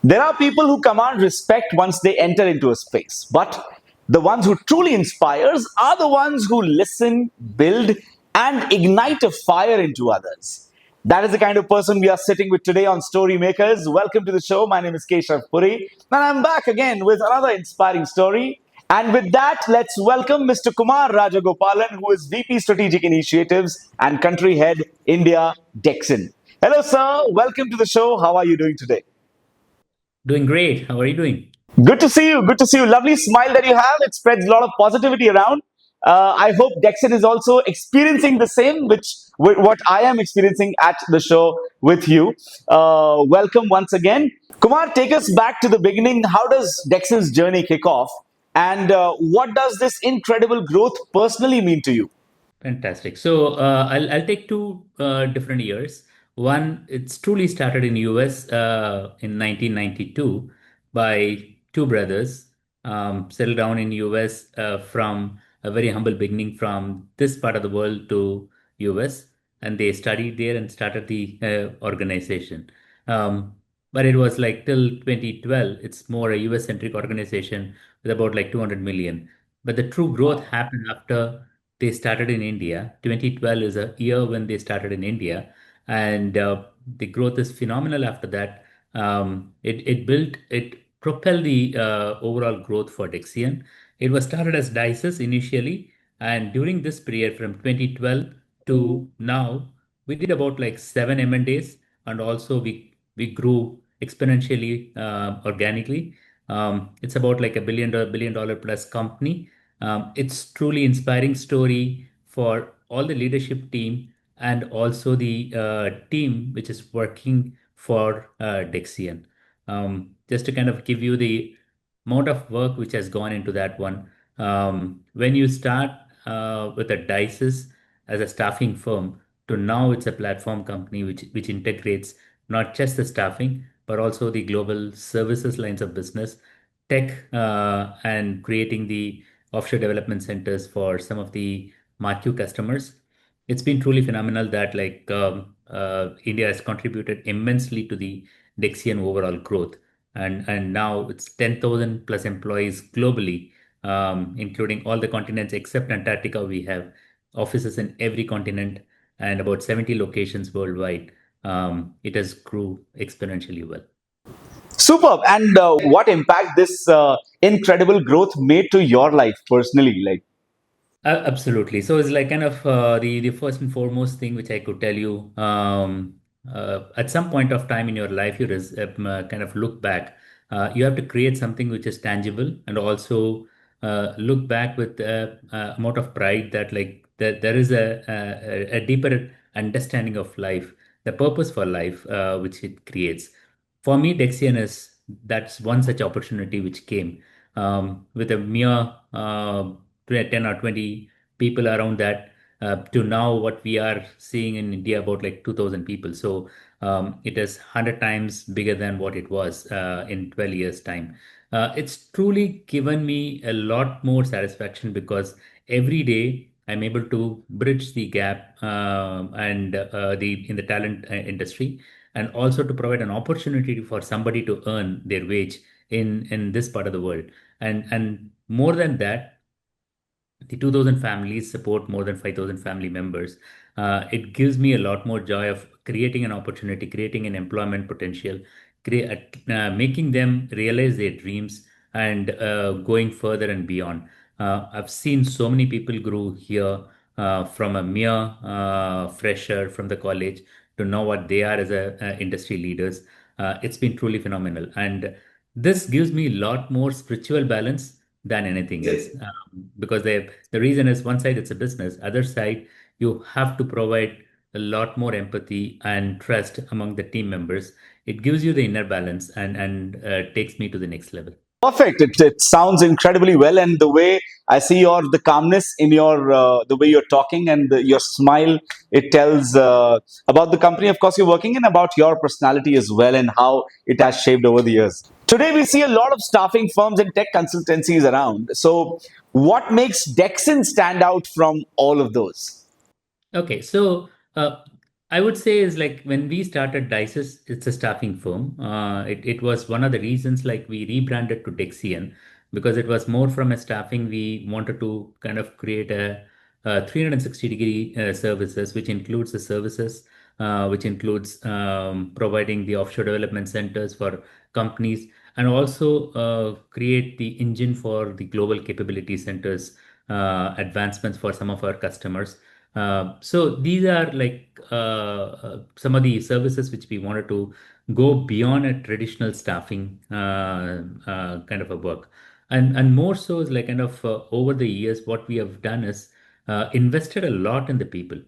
There are people who command respect once they enter into a space, but the ones who truly inspires are the ones who listen, build, and ignite a fire into others. That is the kind of person we are sitting with today on Story Makers. Welcome to the show. My name is Keshav Puri, and I'm back again with another inspiring story. And with that, let's welcome Mr. Kumar Rajagopalan, who is VP Strategic Initiatives and Country Head, India, Dexian. Hello, sir. Welcome to the show. How are you doing today? Doing great. How are you doing? Good to see you. Good to see you. Lovely smile that you have. It spreads a lot of positivity around. I hope Dexian is also experiencing the same, which what I am experiencing at the show with you. Welcome once again, Kumar. Take us back to the beginning. How does Dexian's journey kick off, and what does this incredible growth personally mean to you? Fantastic. So I'll take two different years. One, it's truly started in US in 1992 by two brothers settled down in US from a very humble beginning from this part of the world to US, and they studied there and started the organization. Um, but it was like till 2012, it's more a US centric organization with about like 200 million. But the true growth happened after they started in India. 2012 is a year when they started in India, and the growth is phenomenal after that. It propelled the overall growth for Dexian. It was started as Dices initially, and during this period from 2012 to now, we did about like seven M&As, and also we grew exponentially organically. It's about like a billion dollar plus company. It's truly inspiring story for all the leadership team and also the team which is working for Dexian. Just to kind of give you the amount of work which has gone into that one. When you start with a DICES as a staffing firm to now it's a platform company which integrates not just the staffing but also the global services lines of business, tech, and creating the offshore development centers for some of the marquee customers. It's been truly phenomenal that India has contributed immensely to the Dexian overall growth, and now it's 10,000 plus employees globally, including all the continents except Antarctica. We have offices in every continent and about 70 locations worldwide. It has grew exponentially well. Superb. And what impact this incredible growth made to your life personally? Like, Absolutely. So it's like kind of the first and foremost thing which I could tell you. At some point of time in your life, kind of look back. You have to create something which is tangible, and also look back with amount of pride that there is a deeper understanding of life, the purpose for life, which it creates. For me, Dexian is that's one such opportunity which came with a mere 10 or 20 people around that to now what we are seeing in India about like 2000 people. So it is 100 times bigger than what it was in 12 years time. It's truly given me a lot more satisfaction because every day I'm able to bridge the gap and the in the talent industry, and also to provide an opportunity for somebody to earn their wage in this part of the world. And more than that, the 2000 families support more than 5000 family members. It gives me a lot more joy of creating an opportunity, creating an employment potential, making them realize their dreams, and going further and beyond. I've seen so many people grow here from a mere fresher from the college to know what they are as industry leaders. It's been truly phenomenal, and this gives me a lot more spiritual balance than anything else. Because the reason is one side it's a business, other side you have to provide a lot more empathy and trust among the team members. It gives you the inner balance and takes me to the next level. perfect. It sounds incredibly well, and the way I see the calmness in your the way you're talking and your smile, it tells about the company, of course, you're working in, about your personality as well, and how it has shaped over the years. Today, we see a lot of staffing firms and tech consultancies around. So, what makes Dexon stand out from all of those? Okay, so I would say is like when we started Dices, it's a staffing firm. It was one of the reasons like we rebranded to Dexian because it was more from a staffing. We wanted to kind of create a 360-degree services, which includes the services, which includes providing the offshore development centers for companies, and also create the engine for the global capability centers advancements for some of our customers. So these are like some of the services which we wanted to go beyond a traditional staffing kind of a work, and more so is like kind of over the years what we have done is invested a lot in the people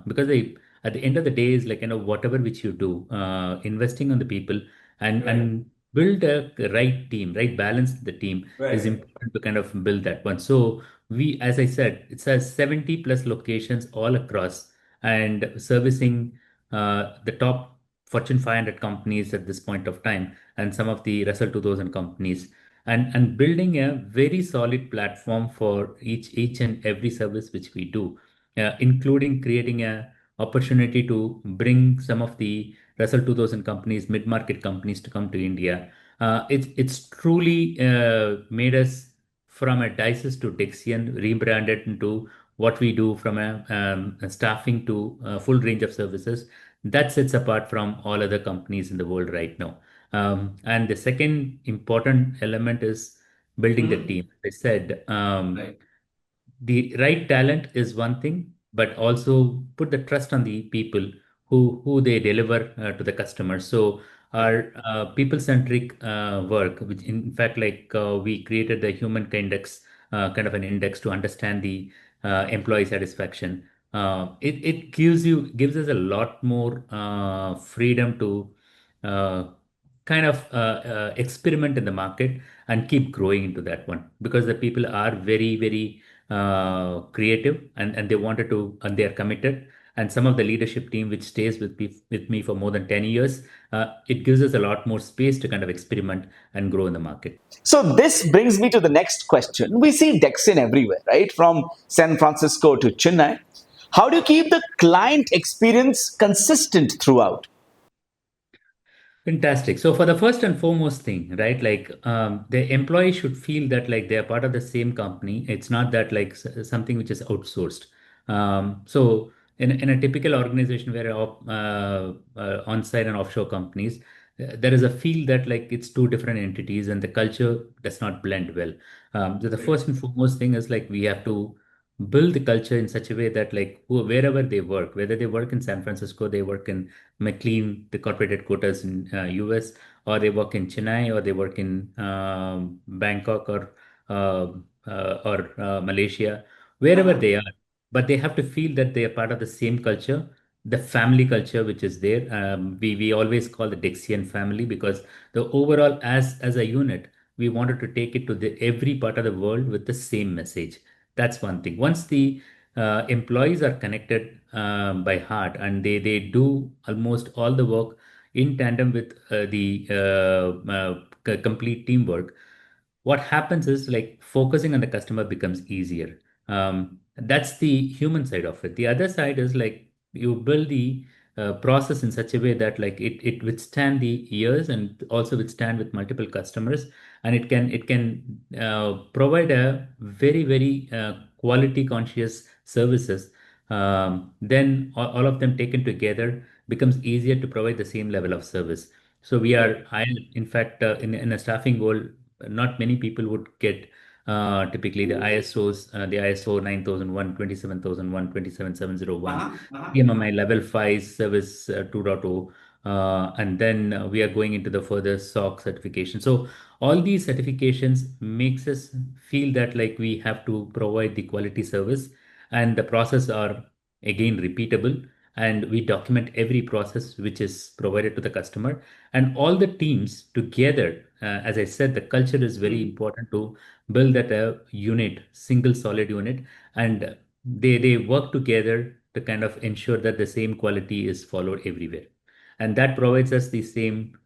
because they at the end of the day is like whatever which you do, investing on the people and build a right team, right balance in the team is important to kind of build that one. So we, as I said, it's a 70 plus locations all across and servicing the top Fortune 500 companies at this point of time and some of the Russell 2000 companies and building a very solid platform for each and every service which we do, including creating a opportunity to bring some of the Russell 2000 companies, mid-market companies to come to India. It's truly made us from a Dices to Dexian, rebranded into what we do from a staffing to a full range of services. That sets apart from all other companies in the world right now. And the second important element is building the team. I said, the right talent is one thing, but also put the trust on the people who they deliver to the customers. So our people-centric work, which in fact, like we created the human index, kind of an index to understand the employee satisfaction. It gives us a lot more freedom to uh, kind of experiment in the market and keep growing into that one because the people are very creative and they wanted to and they are committed, and some of the leadership team which stays with me for more than 10 years, it gives us a lot more space to kind of experiment and grow in the market. So this brings me to the next question. We see Dexian everywhere, right? From San Francisco to Chennai. How do you keep the client experience consistent throughout? Fantastic. So for the first and foremost thing, right, like the employee should feel that like they are part of the same company. It's not that like something which is outsourced. So in a typical organization where on-site and offshore companies, there is a feel that like it's two different entities and the culture does not blend well. So the first and foremost thing is like we have to build the culture in such a way that like wherever they work, whether they work in San Francisco, they work in McLean, the corporate headquarters in US, or they work in Chennai, or they work in Bangkok uh, or Malaysia, wherever they are. But they have to feel that they are part of the same culture, the family culture which is there. We always call the Dexian family because the overall as a unit, we wanted to take it to the every part of the world with the same message. That's one thing. Once the employees are connected by heart and they do almost all the work in tandem with the complete teamwork, what happens is like focusing on the customer becomes easier. That's the human side of it. The other side is like you build the process in such a way that like it withstand the years and also withstand with multiple customers, and it can provide a very quality conscious services. Then all of them taken together becomes easier to provide the same level of service. So in fact, in a staffing role, not many people would get typically the ISOs, the ISO 9001, 27001, 27701, PMMI level 5 service 2.0, and then we are going into the further SOC certification. So all these certifications makes us feel that like we have to provide the quality service, and the process are again repeatable, and we document every process which is provided to the customer, and all the teams together. As I said, the culture is very important to build that unit, single solid unit, and they work together to kind of ensure that the same quality is followed everywhere, and that provides us the same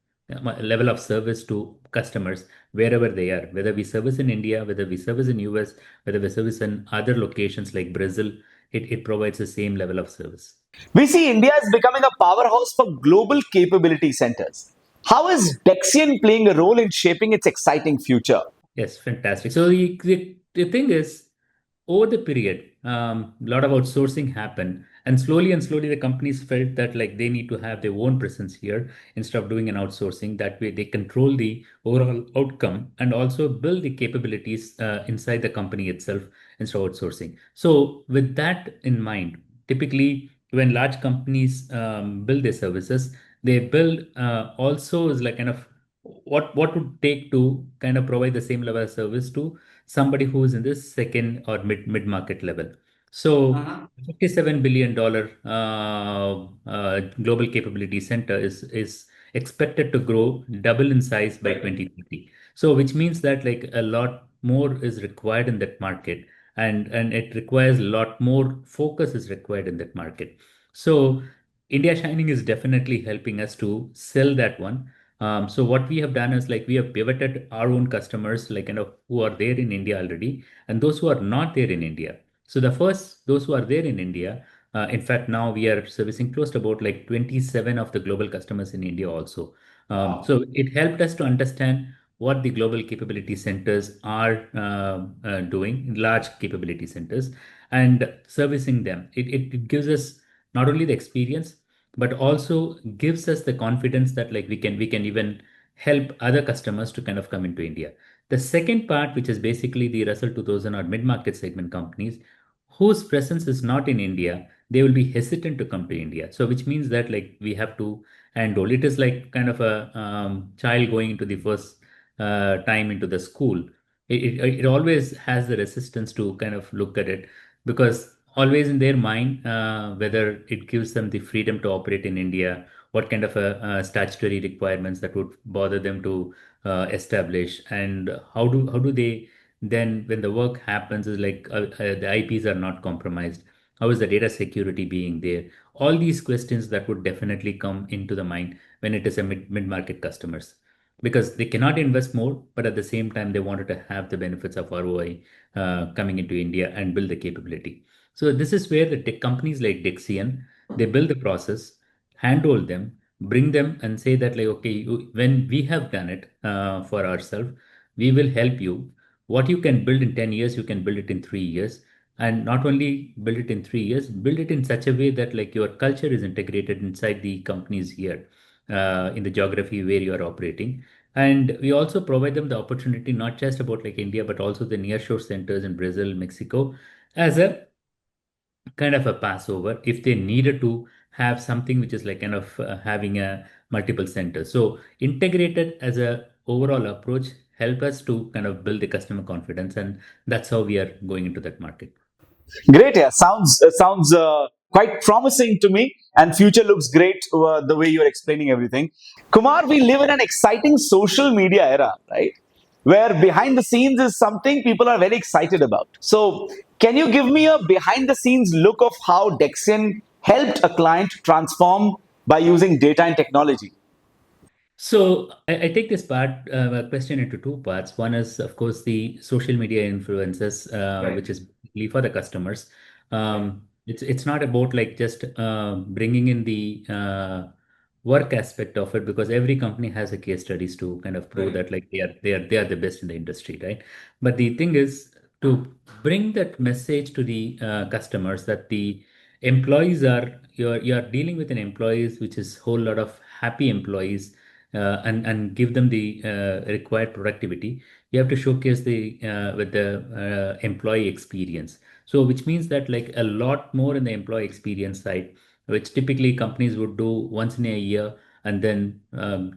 level of service to customers wherever they are, whether we service in India, whether we service in US, whether we service in other locations like Brazil. it provides the same level of service. We see India is becoming a powerhouse for global capability centers. How is Dexian playing a role in shaping its exciting future? Yes, fantastic. So the thing is, over the period, a lot of outsourcing happened, and slowly, the companies felt that like they need to have their own presence here instead of doing an outsourcing. That way, they control the overall outcome and also build the capabilities inside the company itself instead of outsourcing. So, with that in mind, typically when large companies build their services, they build also is like kind of what would take to kind of provide the same level of service to somebody who is in this second or mid market level. So $57 billion global capability center is expected to grow double in size by 2030. So which means that like a lot more is required in that market, and it requires a lot more focus is required in that market. So India Shining is definitely helping us to sell that one. So what we have done is like we have pivoted our own customers, like kind of who are there in India already, and those who are not there in India. So the first, those who are there in India, in fact, now we are servicing close to about like 27 of the global customers in India also. So it helped us to understand what the global capability centers are doing, large capability centers, and servicing them. It gives us not only the experience but also gives us the confidence that like we can even help other customers to kind of come into India. The second part, which is basically the Russell 2000 or mid-market segment companies whose presence is not in India, they will be hesitant to come to India. So which means that like we have to handle it is like kind of a child going into the first time into the school. It always has the resistance to kind of look at it because always in their mind whether it gives them the freedom to operate in India, what kind of statutory requirements that would bother them to establish, and how do they then when the work happens is like the IPs are not compromised. How is the data security being there? All these questions that would definitely come into the mind when it is a mid market customers because they cannot invest more, but at the same time they wanted to have the benefits of ROI coming into India and build the capability. So this is where the tech companies like Dexian, they build the process, handhold them, bring them and say that like, okay, when we have done it for ourselves, we will help you. What you can build in 10 years, you can build it in 3 years. And not only build it in 3 years, build it in such a way that like your culture is integrated inside the companies here in the geography where you are operating. And we also provide them the opportunity, not just about like India, but also the nearshore centers in Brazil, Mexico, as a kind of a passover if they needed to have something which is like kind of having a multiple centers. So integrated as a overall approach help us to kind of build the customer confidence, and that's how we are going into that market. Great, yeah. Sounds quite promising to me, and future looks great the way you're explaining everything. Kumar, we live in an exciting social media era, right? Where behind the scenes is something people are very excited about. So, can you give me a behind the scenes look of how Dexian helped a client transform by using data and technology? So I take this question into two parts. One is, of course, the social media influences, which is basically for the customers. It's not about like just bringing in the work aspect of it because every company has a case studies to kind of prove that like they are the best in the industry, right? But the thing is to bring that message to the customers that the employees are you're dealing with an employees which is whole lot of happy employees and give them the required productivity. You have to showcase the with the employee experience. So which means that like a lot more in the employee experience side, which typically companies would do once in a year and then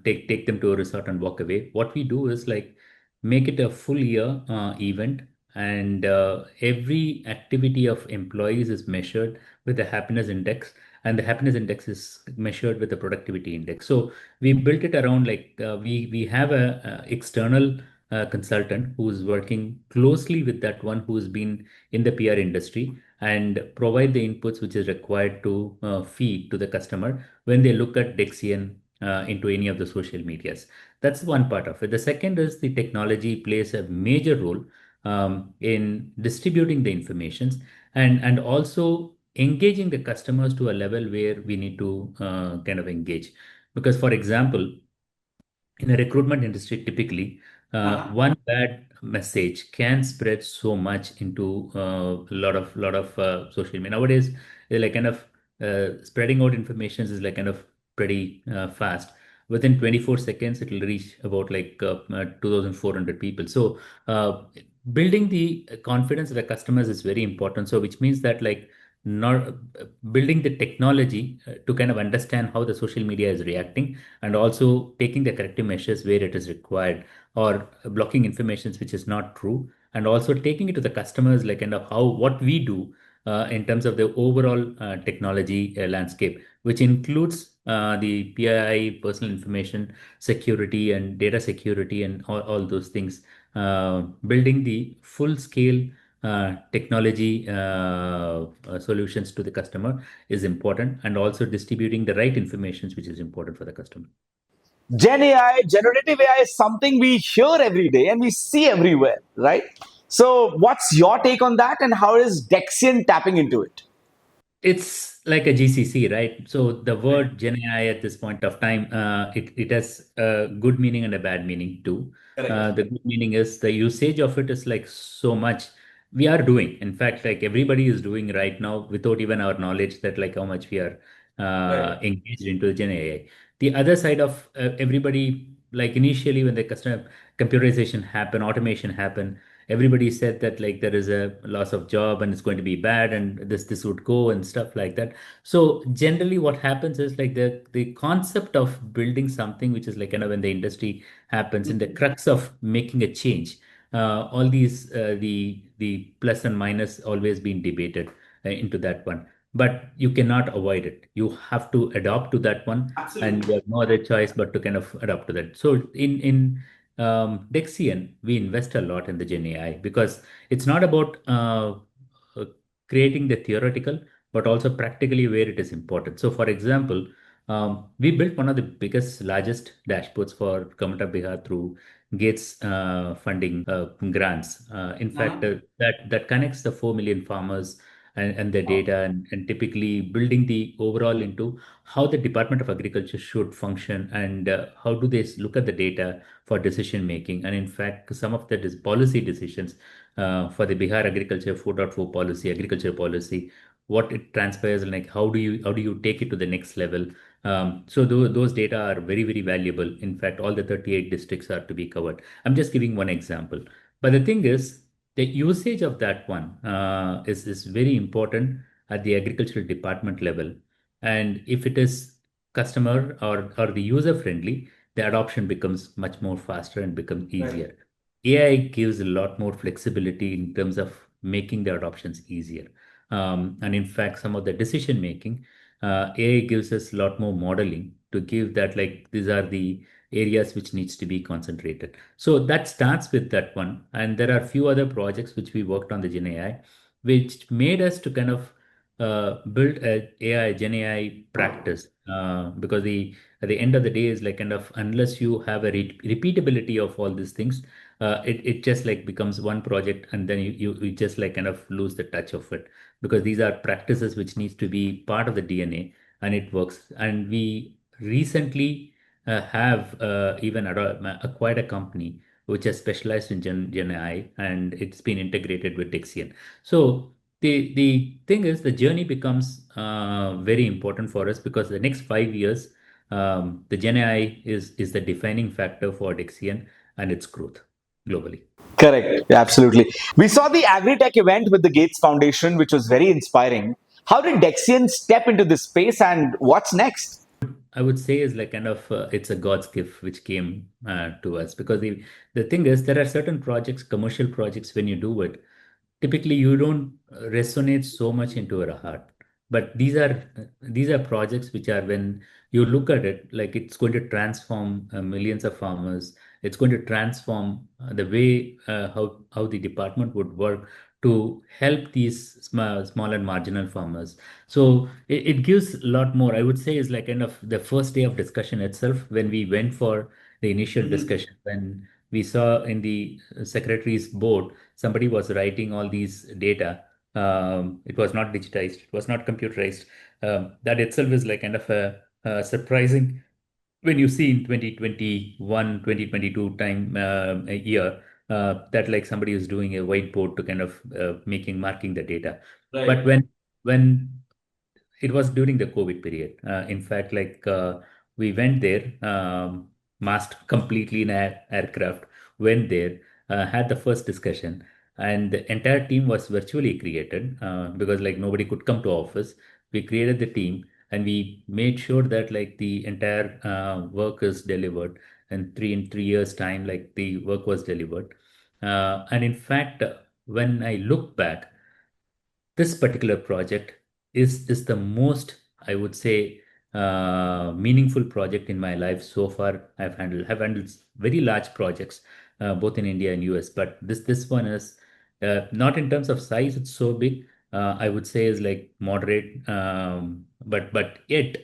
take them to a resort and walk away. What we do is like make it a full year event, and every activity of employees is measured with the happiness index, and the happiness index is measured with the productivity index. So we built it around like we have a external consultant who's working closely with that one who's been in the PR industry and provide the inputs which is required to feed to the customer when they look at Dexian into any of the social medias. That's one part of it. The second is the technology plays a major role in distributing the informations, and also engaging the customers to a level where we need to kind of engage. Because, for example, in a recruitment industry, typically, one bad message can spread so much into a lot of social media nowadays. They're like kind of spreading out information is like kind of pretty fast. Within 24 seconds, it will reach about like 2,400 people. So, building the confidence of the customers is very important. So, which means that like not building the technology to kind of understand how the social media is reacting, and also taking the corrective measures where it is required, or blocking informations which is not true, and also taking it to the customers like kind of how what we do in terms of the overall technology landscape, which includes the PII, personal information security and data security, and all those things. Building the full scale technology solutions to the customer is important, and also distributing the right information which is important for the customer. Gen AI, generative AI is something we hear every day and we see everywhere, right? So, what's your take on that, and how is Dexian tapping into it? It's like a GCC, right? So the word Gen AI at this point of time, it has a good meaning and a bad meaning too. The good meaning is the usage of it is like so much we are doing. In fact, like everybody is doing right now without even our knowledge that like how much we are engaged into the Gen AI. The other side of everybody, like initially when the customer computerization happened, automation happened, everybody said that like there is a loss of job and it's going to be bad, and this would go and stuff like that. So generally what happens is like the concept of building something which is like kind of when the industry happens in the crux of making a change, all these the plus and minus always been debated into that one. But you cannot avoid it, you have to adopt to that one, and you have no other choice but to kind of adapt to that. So in Dexian, we invest a lot in the Gen AI because it's not about uh, creating the theoretical, but also practically where it is important. So, for example, we built one of the biggest, largest dashboards for Government of Bihar through Gates funding grants. In fact, that connects the 4 million farmers and their data, and typically building the overall into how the Department of Agriculture should function, and how do they look at the data for decision making. And in fact, some of that is policy decisions for the Bihar Agriculture 4.4 policy, agriculture policy, what it transpires, like how do you take it to the next level. So those data are very, very valuable. In fact, all the 38 districts are to be covered. I'm just giving one example. But the thing is, the usage of that one is very important at the agricultural department level. And if it is customer or the user friendly, the adoption becomes much more faster and becomes easier. AI gives a lot more flexibility in terms of making the adoptions easier. And in fact, some of the decision making, AI gives us a lot more modeling to give that like these are the areas which needs to be concentrated. So that starts with that one. And there are a few other projects which we worked on the Gen AI, which made us to kind of build a AI, Gen AI practice. Because the at the end of the day is like kind of unless you have a repeatability of all these things, it just like becomes one project, and then you just like kind of lose the touch of it, because these are practices which needs to be part of the DNA, and it works. And we recently have even acquired a company which has specialized in Gen AI, and it's been integrated with Dexian. So the thing is, the journey becomes very important for us, because the next 5 years, the Gen AI is the defining factor for Dexian and its growth globally. Correct, absolutely. We saw the Agritech event with the Gates Foundation, which was very inspiring. How did Dexian step into this space, and what's next? I would say is like kind of it's a God's gift which came to us, because the thing is, there are certain projects, commercial projects, when you do it, typically you don't resonate so much into your heart. But these are projects which are, when you look at it, like it's going to transform millions of farmers. It's going to transform the way how the department would work to help these small and marginal farmers. So it gives a lot more. I would say is like kind of the first day of discussion itself, when we went for the initial discussion, when we saw in the secretary's board somebody was writing all these data. It was not digitized. It was not computerized. That itself is like kind of a surprising when you see in 2021, 2022 time a year that like somebody is doing a whiteboard to kind of making marking the data. But Right. when it was during the COVID period. In fact, we went there, masked completely in aircraft, went there, had the first discussion, and the entire team was virtually created because like nobody could come to office. We created the team and we made sure that like the entire work is delivered, and in 3 years time, like the work was delivered. And in fact, when I look back, this particular project is the most, I would say, meaningful project in my life so far. I've handled very large projects both in India and US, but this one is not in terms of size, it's so big. I would say is like moderate, but yet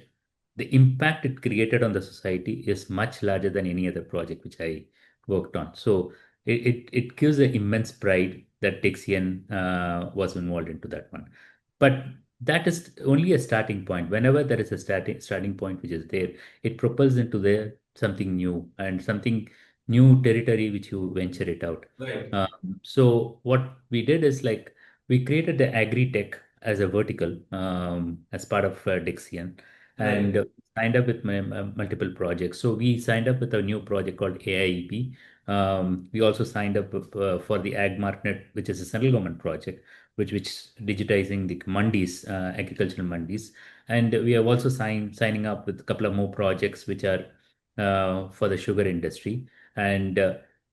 the impact it created on the society is much larger than any other project which I worked on. So it gives an immense pride that Dexian was involved into that one. But that is only a starting point. Whenever there is a starting point which is there, it propels into there something new and something new territory which you venture it out. Right. So what we did is like we created the agri tech as a vertical as part of Dexian, and Right. signed up with multiple projects. So we signed up with a new project called AIEP. We also signed up for the AgMarkNet, which is a central government project, which digitizing the mandis, agricultural mandis, and we have also signing up with a couple of more projects which are for the sugar industry, and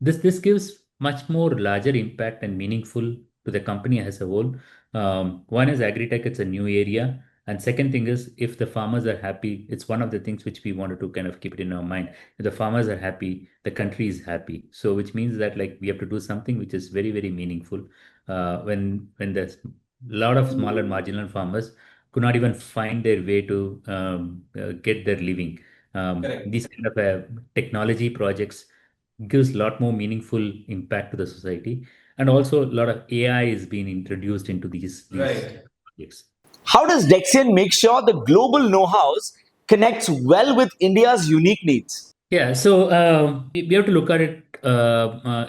this gives much more larger impact and meaningful to the company as a whole. One is agri-tech; it's a new area. And second thing is, if the farmers are happy, it's one of the things which we wanted to kind of keep it in our mind. If the farmers are happy, the country is happy. So, which means that like we have to do something which is very, very meaningful. When there's a lot of smaller marginal farmers could not even find their way to get their living. Correct. These kind of technology projects gives a lot more meaningful impact to the society, and also a lot of AI is being introduced into these Right. projects. How does Dexian make sure the global know-hows connects well with India's unique needs? Yeah, so we have to look at it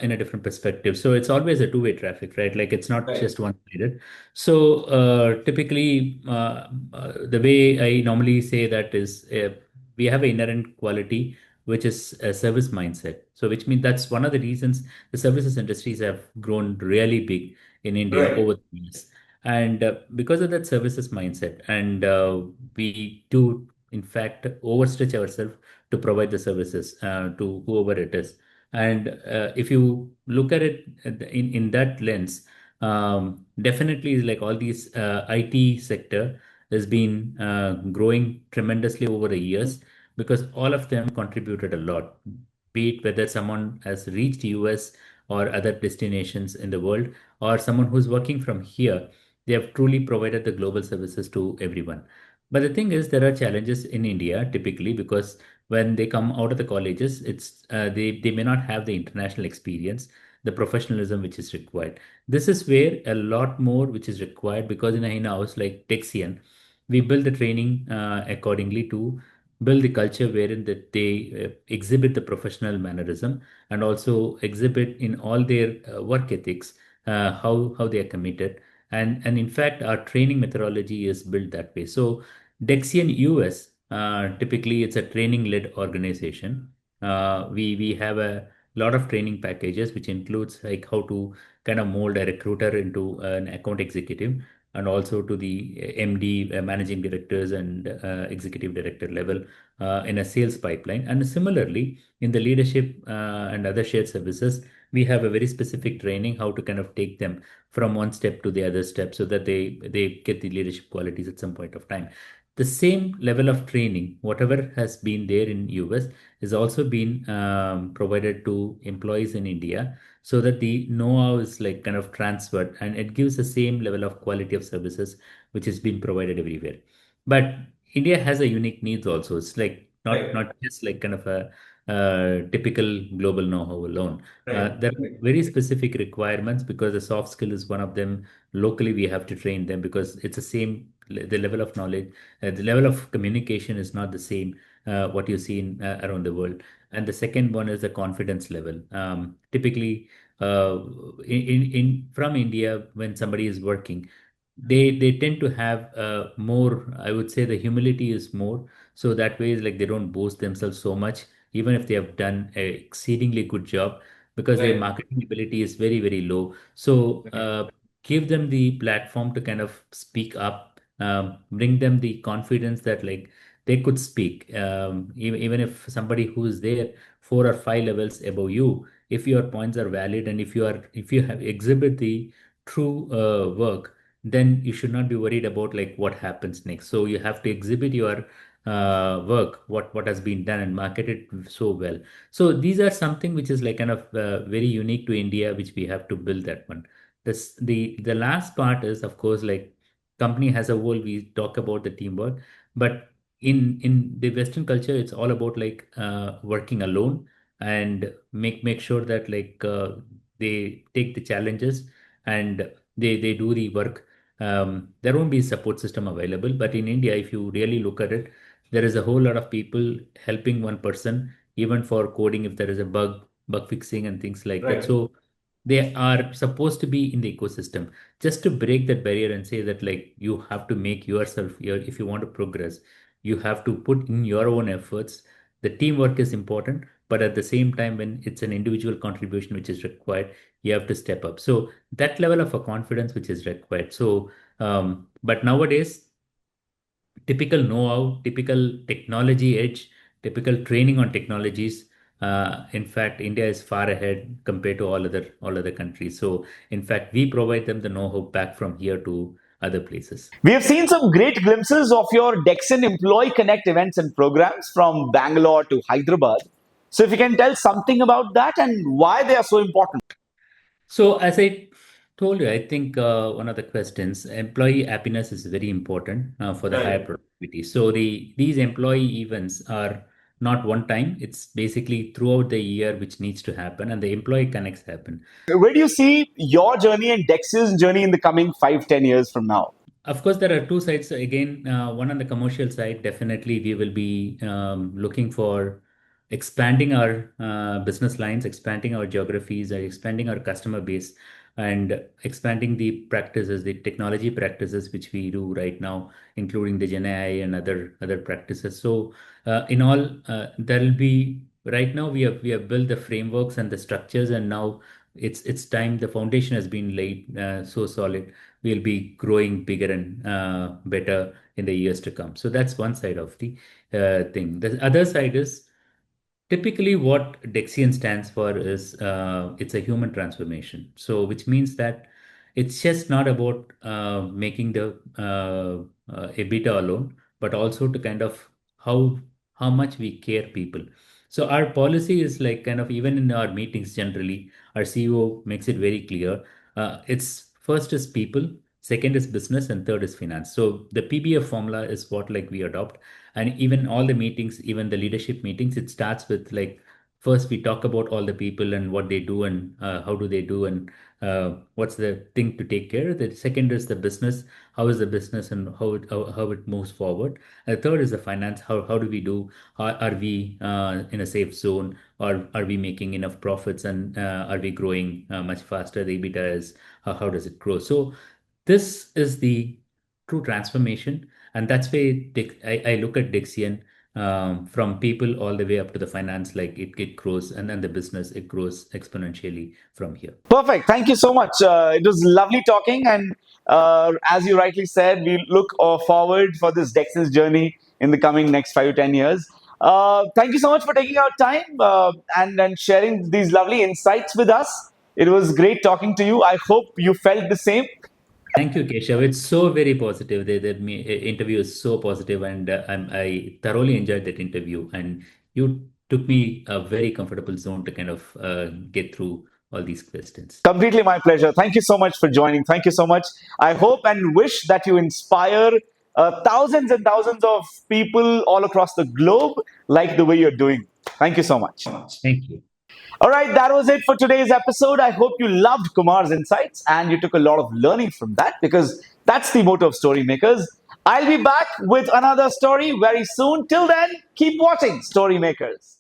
in a different perspective. So it's always a two-way traffic, right? Like it's not Right. just one-sided. So typically, the way I normally say that is we have an inherent quality, which is a service mindset. So which means that's one of the reasons the services industries have grown really big in India Right. over the years. And because of that services mindset, and we do in fact overstretch ourselves to provide the services to whoever it is. And if you look at it in that lens, definitely like all these IT sector has been growing tremendously over the years because all of them contributed a lot. Be it whether someone has reached US or other destinations in the world, or someone who's working from here, they have truly provided the global services to everyone. But the thing is, there are challenges in India typically because when they come out of the colleges, it's they may not have the international experience, the professionalism which is required. This is where a lot more which is required because in a in-house like Dexian, we build the training accordingly to build the culture wherein that they exhibit the professional mannerism and also exhibit in all their work ethics how they are committed, and in fact our training methodology is built that way. So Dexian US, typically it's a training-led organization. We have a lot of training packages, which includes like how to kind of mold a recruiter into an account executive, and also to the MD, managing directors, and executive director level in a sales pipeline. And similarly, in the leadership and other shared services, we have a very specific training how to kind of take them from one step to the other step so that they get the leadership qualities at some point of time. The same level of training, whatever has been there in US, is also been provided to employees in India so that the know-how is like kind of transferred and it gives the same level of quality of services which is being provided everywhere. But India has a unique needs also. It's like not just like kind of a typical global know-how alone. There are very specific requirements because the soft skill is one of them. Locally, we have to train them because it's the same, the level of knowledge, the level of communication is not the same what you see in, around the world. And the second one is the confidence level. Typically, uh, in from India, when somebody is working, they tend to have more. I would say the humility is more. So that way, is like they don't boast themselves so much, even if they have done a exceedingly good job, because their marketing ability is very very low. So give them the platform to kind of speak up, bring them the confidence that like they could speak, even if somebody who's there 4 or 5 levels above you, if your points are valid and if you have exhibit the true work, then you should not be worried about like what happens next. So you have to exhibit your work, what has been done, and market it so well. So these are something which is like kind of very unique to India, which we have to build that one. The last part is of course like company has a whole, we talk about the teamwork, but in the Western culture, it's all about like working alone and make sure that like they take the challenges and they do the work. There won't be support system available, but in India, if you really look at it, there is a whole lot of people helping one person, even for coding if there is a bug fixing and things like that. So they are supposed to be in the ecosystem, just to break that barrier and say that like you have to make yourself your, if you want to progress, you have to put in your own efforts. The teamwork is important, but at the same time, when it's an individual contribution which is required, you have to step up. So that level of a confidence which is required. So but nowadays, typical know-how, typical technology edge, typical training on technologies. In fact, India is far ahead compared to all other countries. So, in fact, we provide them the know-how back from here to other places. We have seen some great glimpses of your Dexian Employee Connect events and programs from Bangalore to Hyderabad. So, if you can tell something about that and why they are so important. So, as I told you, I think one of the questions, employee happiness is very important for the higher productivity. So, these employee events are not one time; it's basically throughout the year which needs to happen, and the employee connects happen. Where do you see your journey and Dexian's journey in the coming 5, 10 years from now? Of course, there are two sides. Again, one on the commercial side, definitely we will be looking for expanding our business lines, expanding our geographies, expanding our customer base, and expanding the practices, the technology practices which we do right now, including the Gen AI and other practices. So, in all, there will be right now we have built the frameworks and the structures, and now it's time. The foundation has been laid so solid, we'll be growing bigger and better in the years to come. So that's one side of the thing. The other side is typically what Dexian stands for is it's a human transformation. So which means that it's just not about making the EBITDA alone, but also to kind of how how much we care people. So our policy is like kind of even in our meetings generally, our CEO makes it very clear. It's first is people, second is business, and third is finance. So the PBF formula is what like we adopt, and even all the meetings, even the leadership meetings, it starts with like first we talk about all the people and what they do and how do they do and what's the thing to take care. The second is the business, how is the business and how it moves forward. And the third is the finance, how do we do, are we in a safe zone, or are we making enough profits, and are we growing much faster, the EBITDA is how does it grow. So this is the true transformation, and that's why I look at Dexian, from people all the way up to the finance, like it grows, and then the business, it grows exponentially from here. Perfect. Thank you so much. It was lovely talking. And as you rightly said, we look forward for this Dexian's journey in the coming next 5 to 10 years. Thank you so much for taking our time and sharing these lovely insights with us. It was great talking to you. I hope you felt the same. Thank you, Keshav. It's so very positive. Interview is so positive, and I thoroughly enjoyed that interview. And you took me a very comfortable zone to kind of get through all these questions. Completely my pleasure. Thank you so much for joining. Thank you so much. I hope and wish that you inspire thousands and thousands of people all across the globe like the way you're doing. Thank you so much. Thank you. All right, that was it for today's episode. I hope you loved Kumar's insights and you took a lot of learning from that, because that's the motto of Story Makers. I'll be back with another story very soon. Till then, keep watching Story Makers.